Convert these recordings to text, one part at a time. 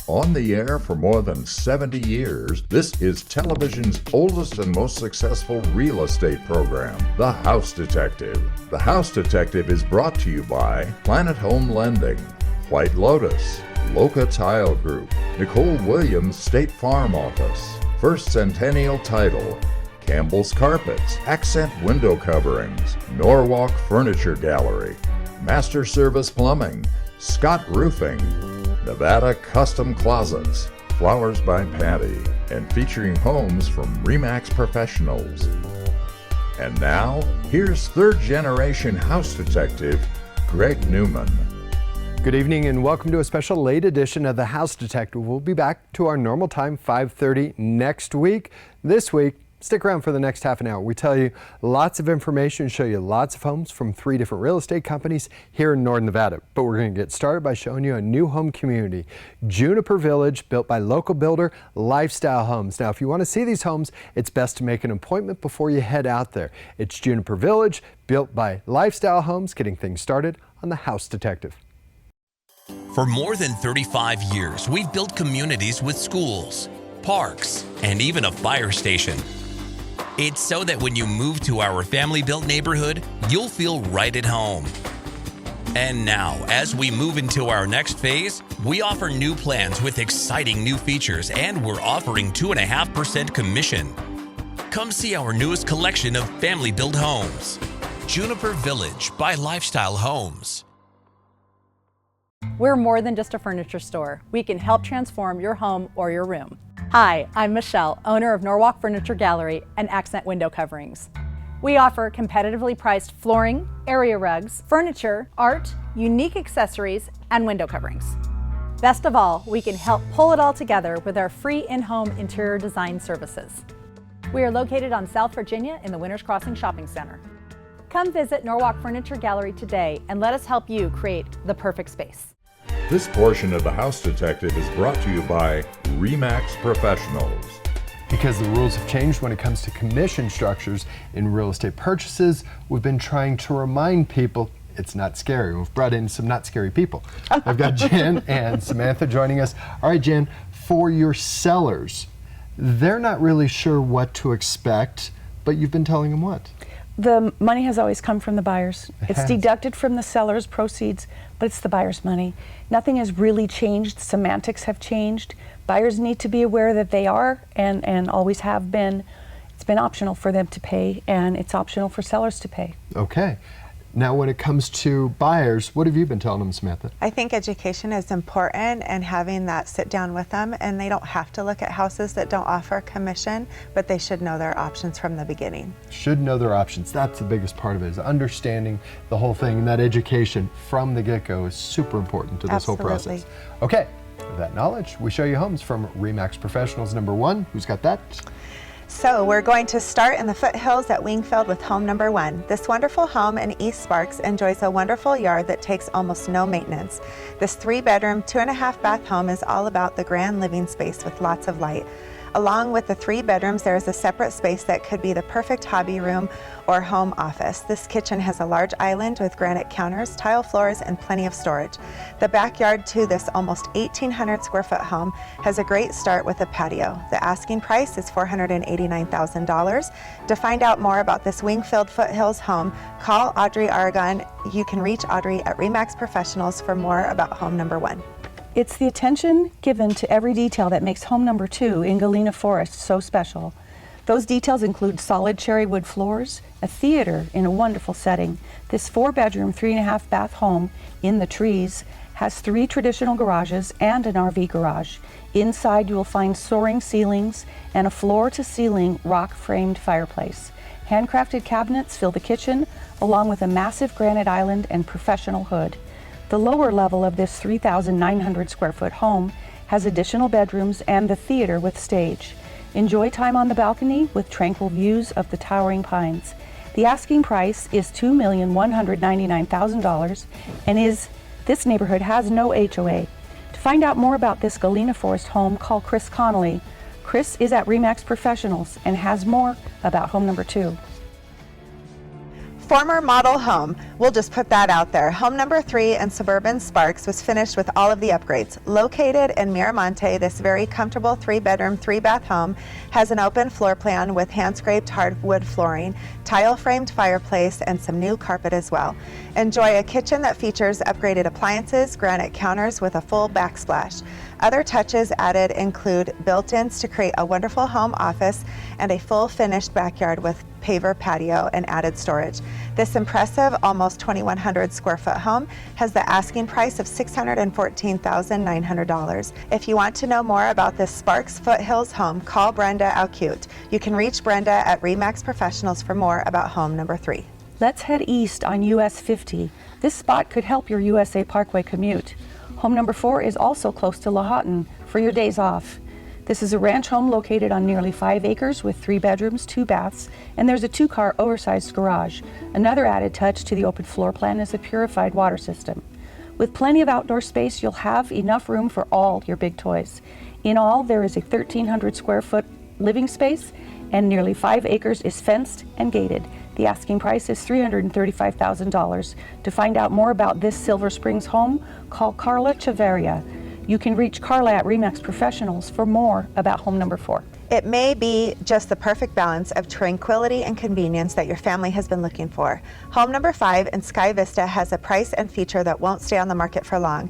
On the air for more than 70 years, this is television's oldest and most successful real estate program, The House Detective. The House Detective is brought to you by Planet Home Lending, White Lotus, Loca Tile Group, Nicole Williams State Farm Office, First Centennial Title, Campbell's Carpets, Accent Window Coverings, Norwalk Furniture Gallery, Master Service Plumbing, Scott Roofing, Nevada Custom Closets, Flowers by Patty, and featuring homes from RE/MAX Professionals. And now, here's third-generation house detective, Greg Newman. Good evening and welcome to a special late edition of The House Detective. We'll be back to our normal time, 5:30 next week. This week, stick around for the next half an hour. We tell you lots of information, show you lots of homes from 3 different real estate companies here in Northern Nevada. But we're going to get started by showing you a new home community, Juniper Village, built by local builder Lifestyle Homes. Now, if you want to see these homes, it's best to make an appointment before you head out there. It's Juniper Village, built by Lifestyle Homes, getting things started on The House Detective. For more than 35 years, we've built communities with schools, parks, and even a fire station. It's so that when you move to our family-built neighborhood, you'll feel right at home. And now, as we move into our next phase, we offer new plans with exciting new features, and we're offering 2.5% commission. Come see our newest collection of family-built homes. Juniper Village by Lifestyle Homes. We're more than just a furniture store. We can help transform your home or your room. Hi, I'm Michelle, owner of Norwalk Furniture Gallery and Accent Window Coverings. We offer competitively priced flooring, area rugs, furniture, art, unique accessories, and window coverings. Best of all, we can help pull it all together with our free in-home interior design services. We are located on South Virginia in the Winters Crossing Shopping Center. Come visit Norwalk Furniture Gallery today and let us help you create the perfect space. This portion of The House Detective is brought to you by RE/MAX Professionals. Because the rules have changed when it comes to commission structures in real estate purchases, we've been trying to remind people it's not scary. We've brought in some not scary people. I've got Jen and Samantha joining us. All right, Jen, for your sellers, they're not really sure what to expect, but you've been telling them what? The money has always come from the buyers. It's deducted from the seller's proceeds, but it's the buyer's money. Nothing has really changed. Semantics have changed. Buyers need to be aware that they are and always have been. It's been optional for them to pay, and it's optional for sellers to pay. Okay. Now, when it comes to buyers, what have you been telling them, Samantha? I think education is important and having that sit down with them, and they don't have to look at houses that don't offer commission, but they should know their options from the beginning. Should know their options. That's the biggest part of it, is understanding the whole thing, and that education from the get-go is super important to this whole process. Okay, with that knowledge, we show you homes from RE/MAX Professionals. Number 1, who's got that? So we're going to start in the foothills at Wingfield with home number 1. This wonderful home in East Sparks enjoys a wonderful yard that takes almost no maintenance. This 3-bedroom, 2.5-bath home is all about the grand living space with lots of light. Along with the 3 bedrooms, there is a separate space that could be the perfect hobby room or home office. This kitchen has a large island with granite counters, tile floors, and plenty of storage. The backyard to this almost 1,800 square foot home has a great start with a patio. The asking price is $489,000. To find out more about this Wingfield Foothills home, call Audrey Aragon. You can reach Audrey at RE/MAX Professionals for more about home number 1. It's the attention given to every detail that makes home number 2 in Galena Forest so special. Those details include solid cherry wood floors, a theater in a wonderful setting. This 4-bedroom, 3.5-bath home in the trees has 3 traditional garages and an RV garage. Inside you will find soaring ceilings and a floor-to-ceiling rock-framed fireplace. Handcrafted cabinets fill the kitchen, along with a massive granite island and professional hood. The lower level of this 3,900 square foot home has additional bedrooms and the theater with stage. Enjoy time on the balcony with tranquil views of the towering pines. The asking price is $2,199,000 and this neighborhood has no HOA. To find out more about this Galena Forest home, call Chris Connolly. Chris is at RE/MAX Professionals and has more about home number 2. Former model home, we'll just put that out there. Home number 3 in suburban Sparks was finished with all of the upgrades. Located in Miramonte, this very comfortable 3-bedroom, 3-bath home has an open floor plan with hand-scraped hardwood flooring, tile-framed fireplace, and some new carpet as well. Enjoy a kitchen that features upgraded appliances, granite counters with a full backsplash. Other touches added include built-ins to create a wonderful home office and a full finished backyard with paver patio and added storage. This impressive, almost 2,100 square foot home has the asking price of $614,900. If you want to know more about this Sparks Foothills home, call Brenda Alcute. You can reach Brenda at RE/MAX Professionals for more about home number 3. Let's head east on US 50. This spot could help your USA Parkway commute. Home number 4 is also close to Lahontan for your days off. This is a ranch home located on nearly 5 acres with 3 bedrooms, 2 baths, and there's a 2-car oversized garage. Another added touch to the open floor plan is a purified water system. With plenty of outdoor space, you'll have enough room for all your big toys. In all, there is a 1,300 square foot living space and nearly 5 acres is fenced and gated. The asking price is $335,000. To find out more about this Silver Springs home, call Carla Chaveria. You can reach Carla at RE/MAX Professionals for more about home number 4. It may be just the perfect balance of tranquility and convenience that your family has been looking for. Home number 5 in Sky Vista has a price and feature that won't stay on the market for long.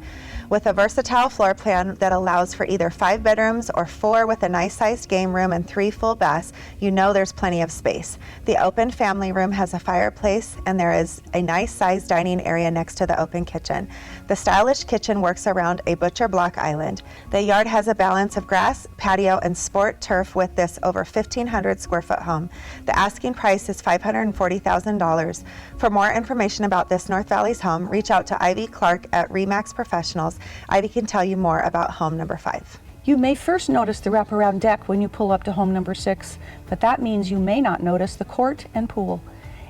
With a versatile floor plan that allows for either 5 bedrooms or 4 with a nice sized game room and 3 full baths, you know there's plenty of space. The open family room has a fireplace and there is a nice sized dining area next to the open kitchen. The stylish kitchen works around a butcher block island. The yard has a balance of grass, patio, and sport turf with this over 1,500 square foot home. The asking price is $540,000. For more information about this North Valley's home, reach out to Ivy Clark at RE/MAX Professionals. Ivy can tell you more about home number 5. You may first notice the wraparound deck when you pull up to home number 6, but that means you may not notice the court and pool.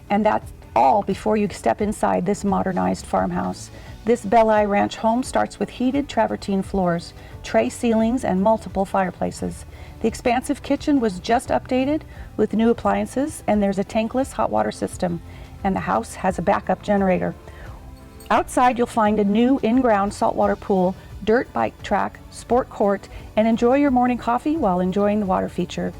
And that's all before you step inside this modernized farmhouse. This Belli Ranch home starts with heated travertine floors, tray ceilings, and multiple fireplaces. The expansive kitchen was just updated with new appliances, and there's a tankless hot water system, and the house has a backup generator. Outside, you'll find a new in-ground saltwater pool, dirt bike track, sport court, and enjoy your morning coffee while enjoying the water feature.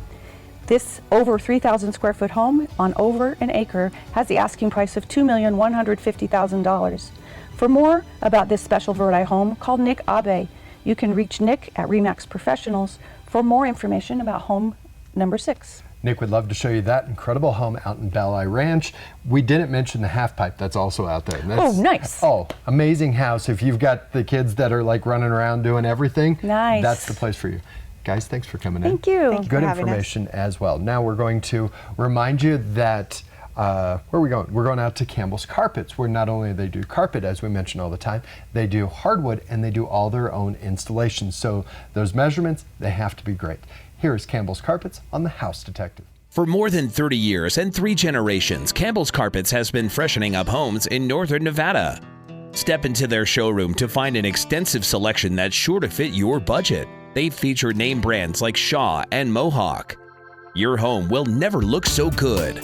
This over 3,000 square foot home on over an acre has the asking price of $2,150,000. For more about this special Verdi home, call Nick Abe. You can reach Nick at RE/MAX Professionals for more information about home number 6. Nick would love to show you that incredible home out in Belli Ranch. We didn't mention the half pipe that's also out there. Oh, nice. Oh, amazing house. If you've got the kids that are like running around doing everything, nice. That's the place for you. Guys, thanks for coming in. Thank you. Thank you Good for having information as well. Now we're going to remind you that where are we going? We're going out to Campbell's Carpets, where not only they do carpet, as we mention all the time, they do hardwood and they do all their own installations. So those measurements, they have to be great. Here is Campbell's Carpets on The House Detective. For more than 30 years and 3 generations, Campbell's Carpets has been freshening up homes in northern Nevada. Step into their showroom to find an extensive selection that's sure to fit your budget. They feature name brands like Shaw and Mohawk. Your home will never look so good.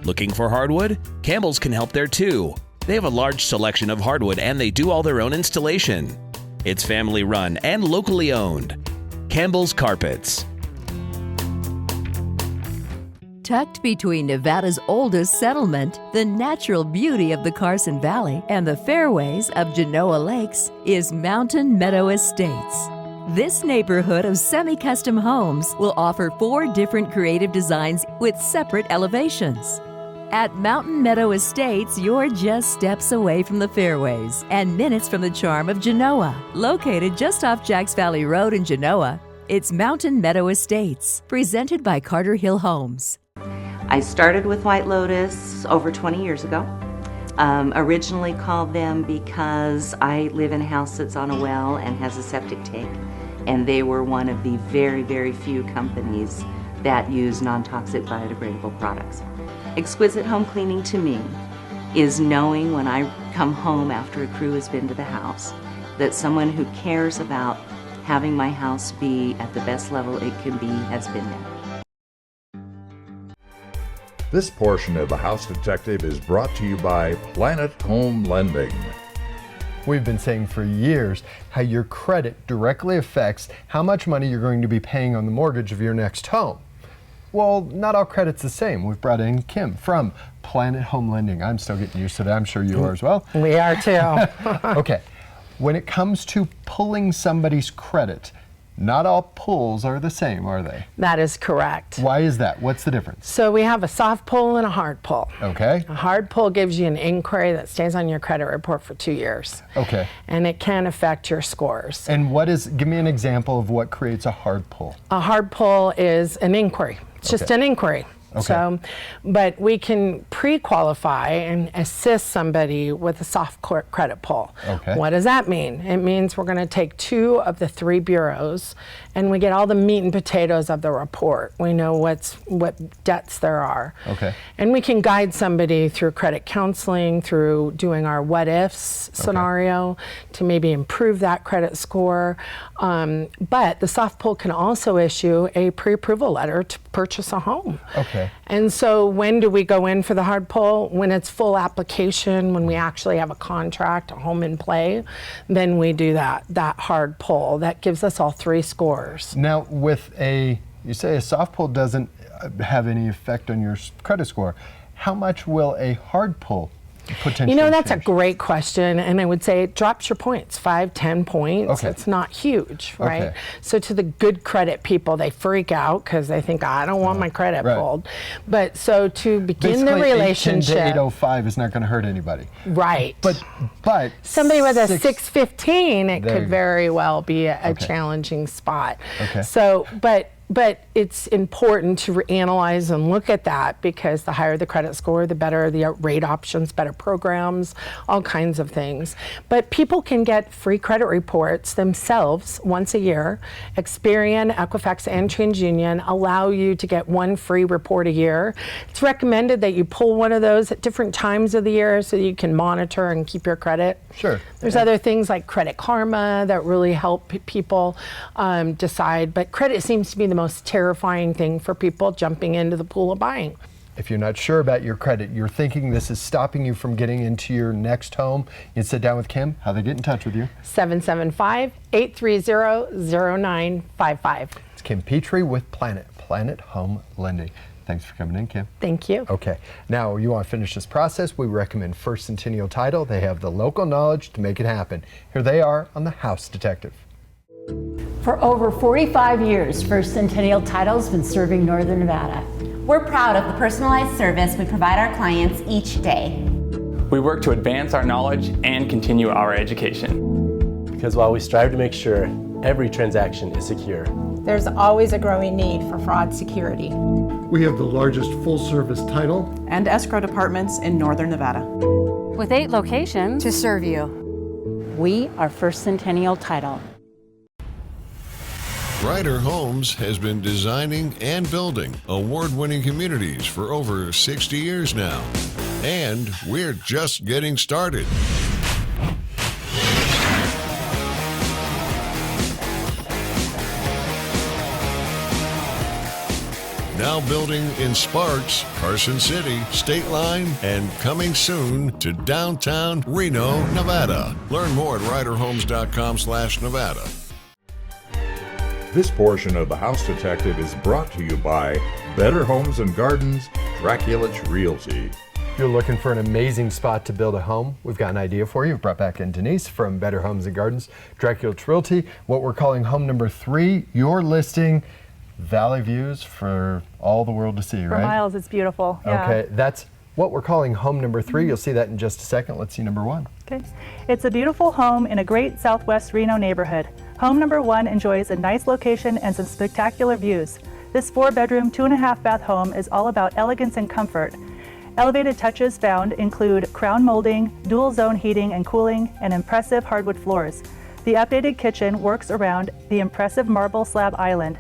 Looking for hardwood? Campbell's can help there too. They have a large selection of hardwood and they do all their own installation. It's family run and locally owned. Campbell's Carpets. Tucked between Nevada's oldest settlement, the natural beauty of the Carson Valley, and the fairways of Genoa Lakes is Mountain Meadow Estates. This neighborhood of semi-custom homes will offer 4 different creative designs with separate elevations. At Mountain Meadow Estates, you're just steps away from the fairways and minutes from the charm of Genoa. Located just off Jacks Valley Road in Genoa, it's Mountain Meadow Estates, presented by Carter Hill Homes. I started with White Lotus over 20 years ago. Originally called them because I live in a house that's on a well and has a septic tank, and they were one of the very, very few companies that use non-toxic biodegradable products. Exquisite home cleaning to me is knowing when I come home after a crew has been to the house that someone who cares about having my house be at the best level it can be has been there. This portion of the House Detective is brought to you by Planet Home Lending. We've been saying for years how your credit directly affects how much money you're going to be paying on the mortgage of your next home. Well, not all credit's the same. We've brought in Kim from Planet Home Lending. I'm still getting used to that. I'm sure you are as well. We are too. Okay. When it comes to pulling somebody's credit, not all pulls are the same, are they? That is correct. Why is that? What's the difference? So we have a soft pull and a hard pull. Okay. A hard pull gives you an inquiry that stays on your credit report for 2 years. Okay. And it can affect your scores. And give me an example of what creates a hard pull. A hard pull is an inquiry. It's just an inquiry. Okay. So, but we can pre-qualify and assist somebody with a soft credit pull. Okay. What does that mean? It means we're going to take 2 of the 3 bureaus and we get all the meat and potatoes of the report. We know what debts there are. Okay. And we can guide somebody through credit counseling, through doing our what ifs scenario to maybe improve that credit score. But the soft pull can also issue a pre-approval letter to purchase a home. Okay. And so when do we go in for the hard pull? When it's full application, when we actually have a contract, a home in play, then we do that hard pull. That gives us all 3 scores. Now, you say a soft pull doesn't have any effect on your credit score. How much will a hard pull potentially that's change? a great question, and I would say it drops your points, 5-10 points. Okay. It's not huge, right? Okay. So to the good credit people, they freak out because they think, I don't want my credit pulled. But so to begin the relationship, 810 to 805 is not going to hurt anybody. right? But somebody with a 615, it There you could go. very well be a Okay. challenging spot. Okay. So, but it's important to analyze and look at that because the higher the credit score, the better the rate options, better programs, all kinds of things. But people can get free credit reports themselves once a year. Experian, Equifax, and TransUnion allow you to get 1 free report a year. It's recommended that you pull one of those at different times of the year so you can monitor and keep your credit. Sure. There's other things like Credit Karma that really help people decide, but credit seems to be the most terrifying thing for people jumping into the pool of buying. If you're not sure about your credit, you're thinking this is stopping you from getting into your next home, you sit down with Kim. How they get in touch with you? 775-830-0955. It's Kim Petrie with Planet Home Lending. Thanks for coming in, Kim. Thank you. Okay, now you want to finish this process, we recommend First Centennial Title. They have the local knowledge to make it happen. Here they are on the House Detective. For over 45 years, First Centennial Title's been serving Northern Nevada. We're proud of the personalized service we provide our clients each day. We work to advance our knowledge and continue our education. Because while we strive to make sure every transaction is secure, there's always a growing need for fraud security. We have the largest full-service title and escrow departments in Northern Nevada. With 8 locations to serve you. We are First Centennial Title. Ryder Homes has been designing and building award-winning communities for over 60 years now. And we're just getting started. Now building in Sparks, Carson City, State Line, and coming soon to downtown Reno, Nevada. Learn more at ryderhomes.com/Nevada. This portion of the House Detective is brought to you by Better Homes and Gardens, Draculich Realty. If you're looking for an amazing spot to build a home, we've got an idea for you. We've brought back in Denise from Better Homes and Gardens, Draculich Realty. What we're calling home number 3, your listing, valley views for all the world to see, right? For miles, it's beautiful. Yeah. Okay, that's what we're calling home number 3. You'll see that in just a second. Let's see number 1. Okay. It's a beautiful home in a great Southwest Reno neighborhood. Home number 1 enjoys a nice location and some spectacular views. This 4-bedroom, 2.5-bath home is all about elegance and comfort. Elevated touches found include crown molding, dual zone heating and cooling, and impressive hardwood floors. The updated kitchen works around the impressive marble slab island.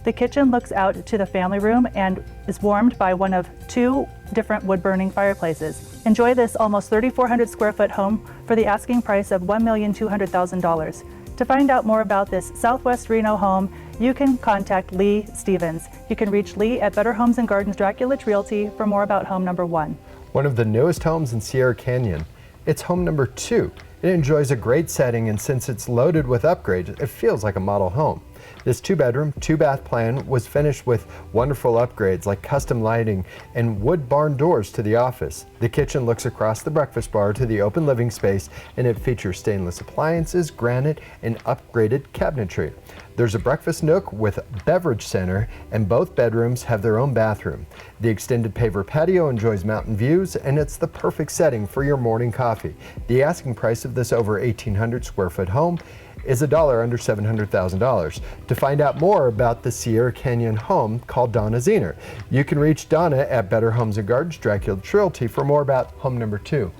The kitchen looks out to the family room and is warmed by one of 2 different wood-burning fireplaces. Enjoy this almost 3,400 square foot home for the asking price of $1,200,000. To find out more about this Southwest Reno home, you can contact Lee Stevens. You can reach Lee at Better Homes and Gardens Dracula Realty for more about home number 1. One of the newest homes in Sierra Canyon. It's home number 2. It enjoys a great setting, and since it's loaded with upgrades, it feels like a model home. This 2-bedroom, 2-bath plan was finished with wonderful upgrades like custom lighting and wood barn doors to the office. The kitchen looks across the breakfast bar to the open living space, and it features stainless appliances, granite, and upgraded cabinetry. There's a breakfast nook with beverage center, and both bedrooms have their own bathroom. The extended paver patio enjoys mountain views, and it's the perfect setting for your morning coffee. The asking price of this over 1,800 square foot home is $1 under $700,000. To find out more about the Sierra Canyon home, call Donna Zener. You can reach Donna at Better Homes and Gardens Dracula Realty for more about home number 2.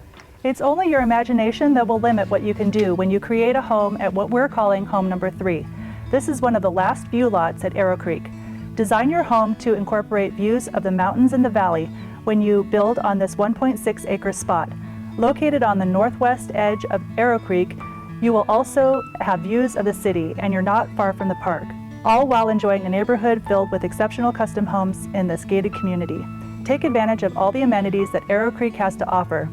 It's only your imagination that will limit what you can do when you create a home at what we're calling home number 3. This is one of the last view lots at Arrow Creek. Design your home to incorporate views of the mountains and the valley when you build on this 1.6 acre spot. Located on the northwest edge of Arrow Creek, you will also have views of the city, and you're not far from the park, all while enjoying a neighborhood filled with exceptional custom homes in this gated community. Take advantage of all the amenities that Arrow Creek has to offer,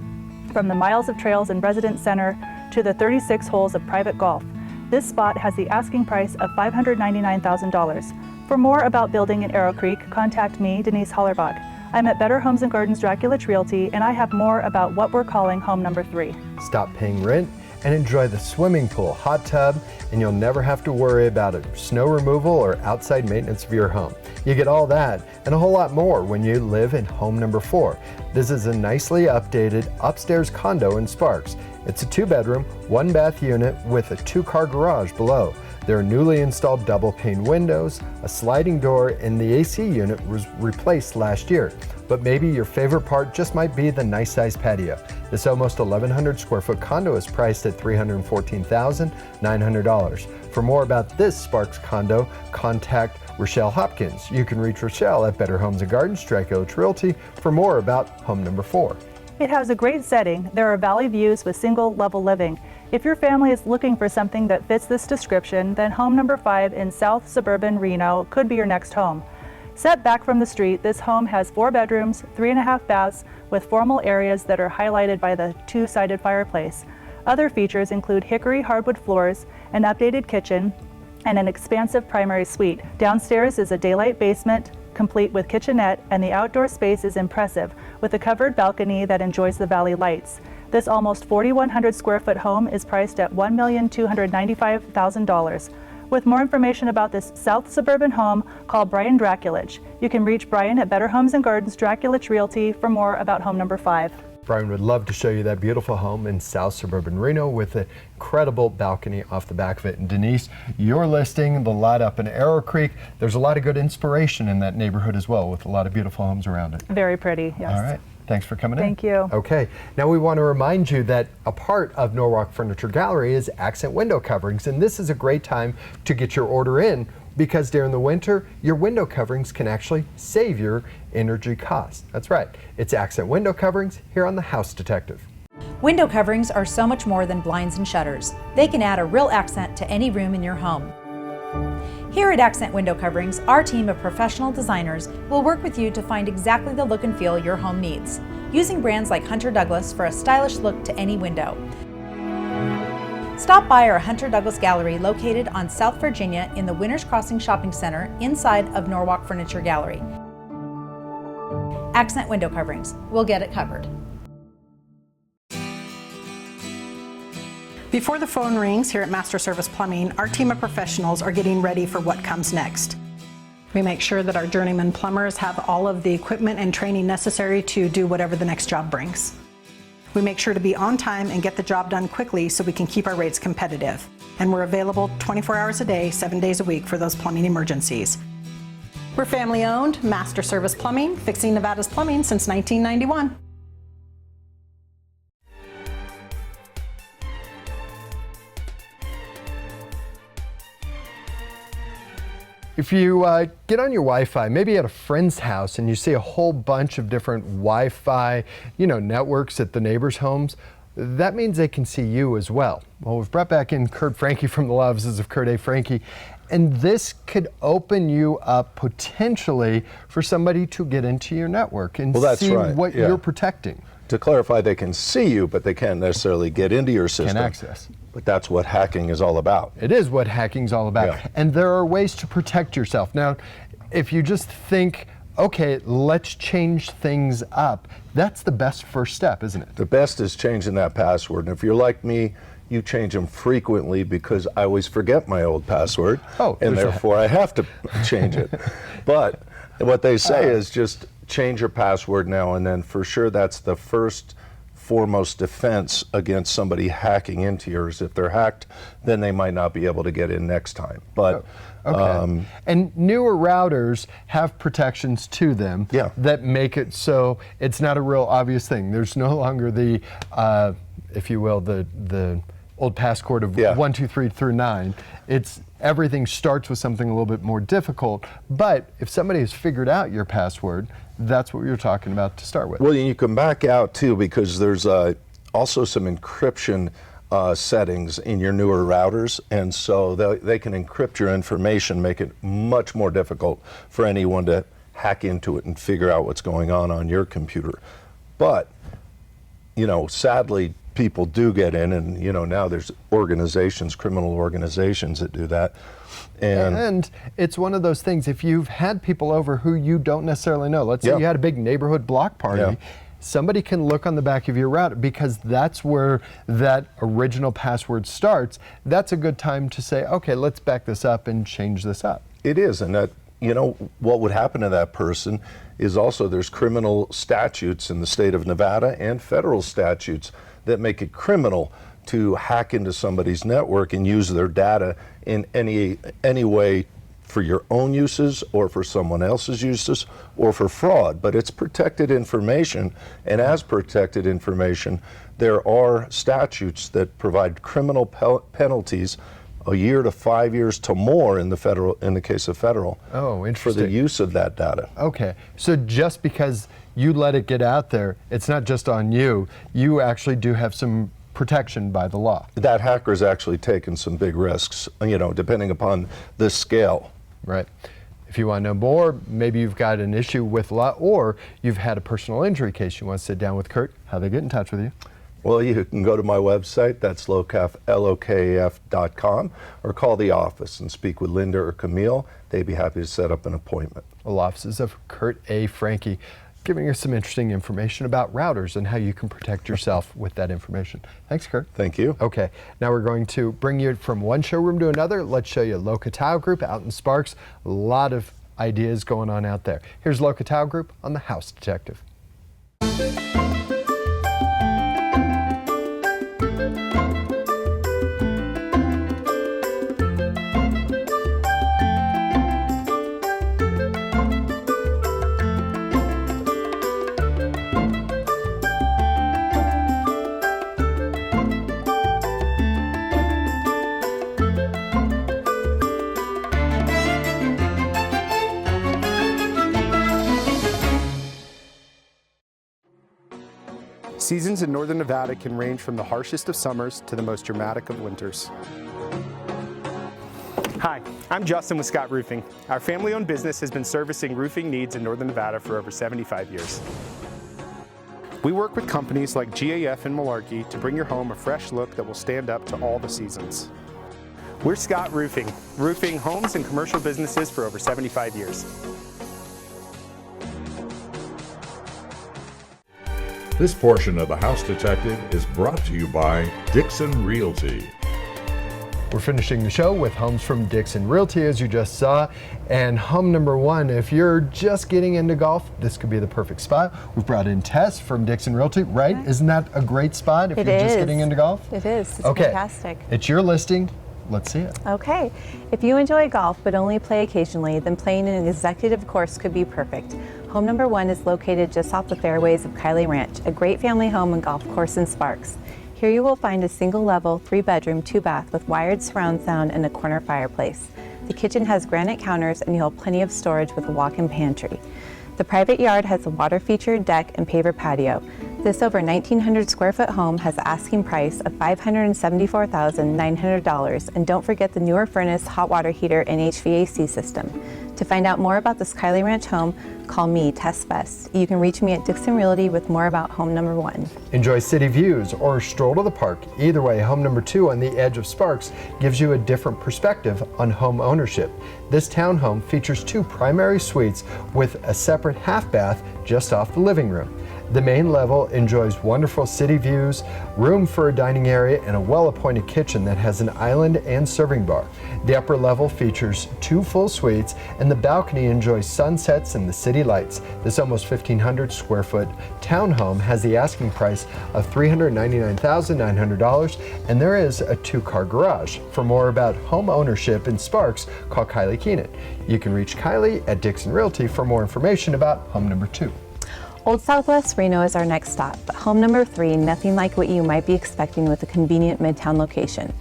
from the miles of trails and residence center to the 36 holes of private golf. This spot has the asking price of $599,000. For more about building in Arrow Creek, contact me, Denise Hollerbach. I'm at Better Homes and Gardens Dracula Realty, and I have more about what we're calling home number 3. Stop paying rent and enjoy the swimming pool, hot tub, and you'll never have to worry about snow removal or outside maintenance of your home. You get all that and a whole lot more when you live in home number 4. This is a nicely updated upstairs condo in Sparks. It's a 2-bedroom, 1-bath unit with a 2-car garage below. There are newly installed double pane windows, a sliding door, and the AC unit was replaced last year. But maybe your favorite part just might be the nice sized patio. This almost 1,100 square foot condo is priced at $314,900. For more about this Sparks condo, contact Rochelle Hopkins. You can reach Rochelle at Better Homes and Gardens Dracula Realty for more about home number 4. It has a great setting. There are valley views with single level living. If your family is looking for something that fits this description, then home number 5 in South Suburban Reno could be your next home. Set back from the street, this home has 4 bedrooms, 3.5 baths with formal areas that are highlighted by the 2-sided fireplace. Other features include hickory hardwood floors, an updated kitchen, and an expansive primary suite. Downstairs is a daylight basement, complete with kitchenette, and the outdoor space is impressive, with a covered balcony that enjoys the valley lights. This almost 4,100 square foot home is priced at $1,295,000. With more information about this South Suburban home, call Brian Draculich. You can reach Brian at Better Homes and Gardens Draculich Realty for more about home number 5. Brian would love to show you that beautiful home in South Suburban Reno with an incredible balcony off the back of it. And Denise, you're listing the lot up in Arrow Creek. There's a lot of good inspiration in that neighborhood as well, with a lot of beautiful homes around it. Very pretty, yes. All right. Thanks for coming in. Thank you. Okay, now we want to remind you that a part of Norwalk Furniture Gallery is accent window coverings, and this is a great time to get your order in because during the winter, your window coverings can actually save your energy costs. That's right, it's accent window coverings here on The House Detective. Window coverings are so much more than blinds and shutters. They can add a real accent to any room in your home. Here at Accent Window Coverings, our team of professional designers will work with you to find exactly the look and feel your home needs, using brands like Hunter Douglas for a stylish look to any window. Stop by our Hunter Douglas Gallery located on South Virginia in the Winners Crossing Shopping Center inside of Norwalk Furniture Gallery. Accent Window Coverings. We'll get it covered. Before the phone rings here at Master Service Plumbing, our team of professionals are getting ready for what comes next. We make sure that our journeyman plumbers have all of the equipment and training necessary to do whatever the next job brings. We make sure to be on time and get the job done quickly so we can keep our rates competitive. And we're available 24 hours a day, 7 days a week for those plumbing emergencies. We're family owned, Master Service Plumbing, fixing Nevada's plumbing since 1991. If you get on your Wi-Fi, maybe at a friend's house, and you see a whole bunch of different Wi-Fi, networks at the neighbors' homes, that means they can see you as well. Well, we've brought back in Kurt Franke from the law offices of Kurt A. Franke, and this could open you up potentially for somebody to get into your network and see what you're protecting. To clarify, they can see you, but they can't necessarily get into your system. Can access. But that's what hacking is all about. It is what hacking's all about. Yeah. And there are ways to protect yourself. Now, if you just think, okay, let's change things up, that's the best first step, isn't it? The best is changing that password. And if you're like me, you change them frequently because I always forget my old password. And therefore I have to change it. But what they say is just change your password now and then. For sure, that's the foremost defense against somebody hacking into yours. If they're hacked, then they might not be able to get in next time. But and newer routers have protections to them that make it so it's not a real obvious thing. There's no longer the, if you will, the old passcode of 1, 2, 3 through 9. It's everything starts with something a little bit more difficult. But if somebody has figured out your password, that's what you're talking about to start with. Well, you can back out too, because there's also some encryption settings in your newer routers, and so they can encrypt your information, make it much more difficult for anyone to hack into it and figure out what's going on your computer. But, you know, sadly, people do get in, and, you know, now there's organizations, criminal organizations that do that. And it's one of those things, if you've had people over who you don't necessarily know, let's say you had a big neighborhood block party, somebody can look on the back of your router because that's where that original password starts. That's a good time to say, okay, let's back this up and change this up. It is, and that, you know, what would happen to that person is also there's criminal statutes in the state of Nevada and federal statutes that make it criminal to hack into somebody's network and use their data in any way for your own uses or for someone else's uses or for fraud. But it's protected information, and as protected information, there are statutes that provide criminal penalties a year to 5 years to more in the case of federal. Oh, interesting. For the use of that data. Okay, so just because you let it get out there, it's not just on you. You actually do have some protection by the law. That hacker's actually taken some big risks, you know, depending upon the scale. Right. If you want to know more, maybe you've got an issue with law or you've had a personal injury case you want to sit down with Kurt, how they get in touch with you? Well, you can go to my website, that's lokaf.com, or call the office and speak with Linda or Camille. They'd be happy to set up an appointment. The offices of Kurt A. Franke, giving us some interesting information about routers and how you can protect yourself with that information. Thanks, Kurt. Thank you. Okay, now we're going to bring you from one showroom to another. Let's show you Loca Tile Group out in Sparks. A lot of ideas going on out there. Here's Loca Tile Group on The House Detective. Seasons in northern Nevada can range from the harshest of summers to the most dramatic of winters. Hi, I'm Justin with Scott Roofing. Our family-owned business has been servicing roofing needs in northern Nevada for over 75 years. We work with companies like GAF and Malarkey to bring your home a fresh look that will stand up to all the seasons. We're Scott Roofing, roofing homes and commercial businesses for over 75 years. This portion of The House Detective is brought to you by Dixon Realty. We're finishing the show with homes from Dixon Realty, as you just saw. And home number one, if you're just getting into golf, this could be the perfect spot. We've brought in Tess from Dixon Realty, right? Isn't that a great spot if you're just getting into golf? It is. It's fantastic. It's your listing. Let's see it. Okay. If you enjoy golf but only play occasionally, then playing an executive course could be perfect. Home number one is located just off the fairways of Kiley Ranch, a great family home and golf course in Sparks. Here you will find a single-level, 3-bedroom, 2-bath with wired surround sound and a corner fireplace. The kitchen has granite counters and you'll have plenty of storage with a walk-in pantry. The private yard has a water-featured deck and paver patio. This over 1,900 square foot home has an asking price of $574,900, and don't forget the newer furnace, hot water heater, and HVAC system. To find out more about this Kylie Ranch home, call me, Tess Best. You can reach me at Dixon Realty with more about home number 1. Enjoy city views or stroll to the park. Either way, home number 2 on the edge of Sparks gives you a different perspective on home ownership. This townhome features 2 primary suites with a separate half bath just off the living room. The main level enjoys wonderful city views, room for a dining area, and a well-appointed kitchen that has an island and serving bar. The upper level features 2 full suites, and the balcony enjoys sunsets and the city lights. This almost 1,500 square foot townhome has the asking price of $399,900, and there is a 2-car garage. For more about home ownership in Sparks, call Kylie Keenan. You can reach Kylie at Dixon Realty for more information about home number 2. Old Southwest Reno is our next stop, but home number 3, nothing like what you might be expecting with a convenient midtown location.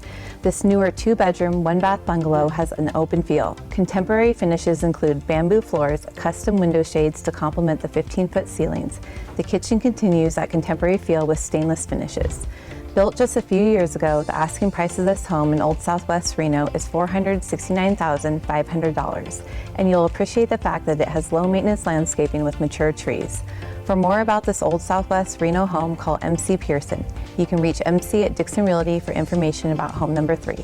This newer 2-bedroom, 1-bath bungalow has an open feel. Contemporary finishes include bamboo floors, custom window shades to complement the 15-foot ceilings. The kitchen continues that contemporary feel with stainless finishes. Built just a few years ago, the asking price of this home in Old Southwest Reno is $469,500, and you'll appreciate the fact that it has low-maintenance landscaping with mature trees. For more about this Old Southwest Reno home, call MC Pearson. You can reach MC at Dixon Realty for information about home number 3.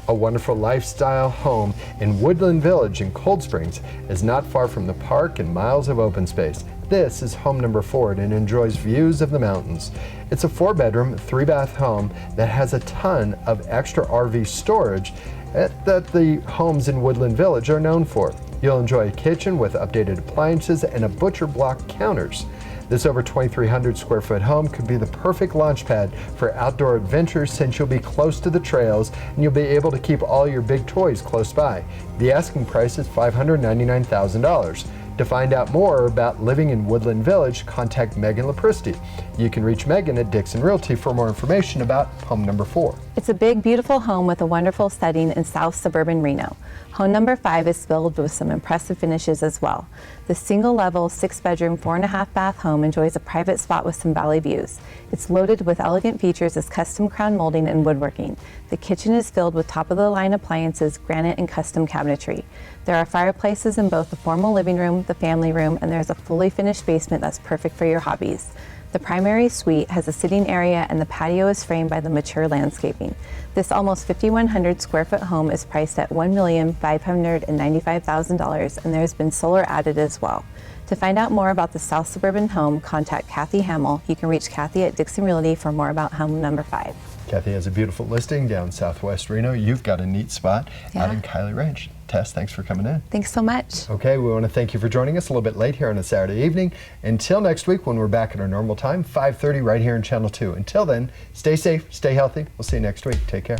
A wonderful lifestyle home in Woodland Village in Cold Springs is not far from the park and miles of open space. This is home number 4 and enjoys views of the mountains. It's a 4-bedroom, 3-bath home that has a ton of extra RV storage that the homes in Woodland Village are known for. You'll enjoy a kitchen with updated appliances and a butcher block counters. This over 2,300 square foot home could be the perfect launch pad for outdoor adventures since you'll be close to the trails and you'll be able to keep all your big toys close by. The asking price is $599,000. To find out more about living in Woodland Village, contact Megan Lepristi. You can reach Megan at Dixon Realty for more information about home number 4. It's a big, beautiful home with a wonderful setting in South Suburban Reno. Home number 5 is filled with some impressive finishes as well. The single-level, 6-bedroom, 4.5-bath home enjoys a private spot with some valley views. It's loaded with elegant features as custom crown molding and woodworking. The kitchen is filled with top-of-the-line appliances, granite, and custom cabinetry. There are fireplaces in both the formal living room, the family room, and there's a fully finished basement that's perfect for your hobbies. The primary suite has a sitting area and the patio is framed by the mature landscaping. This almost 5,100 square foot home is priced at $1,595,000 and there's been solar added as well. To find out more about the South Suburban home, contact Kathy Hamill. You can reach Kathy at Dixon Realty for more about home number 5. Kathy has a beautiful listing down Southwest Reno. You've got a neat spot out in Kylie Ranch. Tess, thanks for coming in. Thanks so much. Okay, we want to thank you for joining us a little bit late here on a Saturday evening. Until next week when we're back at our normal time, 5:30 right here in Channel 2. Until then, stay safe, stay healthy. We'll see you next week. Take care.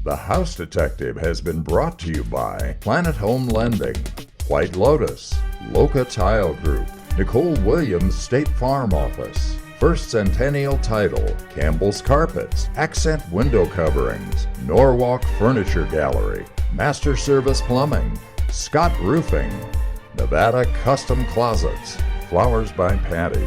The House Detective has been brought to you by Planet Home Lending, White Lotus, Loca Tile Group, Nicole Williams State Farm Office, First Centennial Title, Campbell's Carpets, Accent Window Coverings, Norwalk Furniture Gallery, Master Service Plumbing, Scott Roofing, Nevada Custom Closets, Flowers by Patty,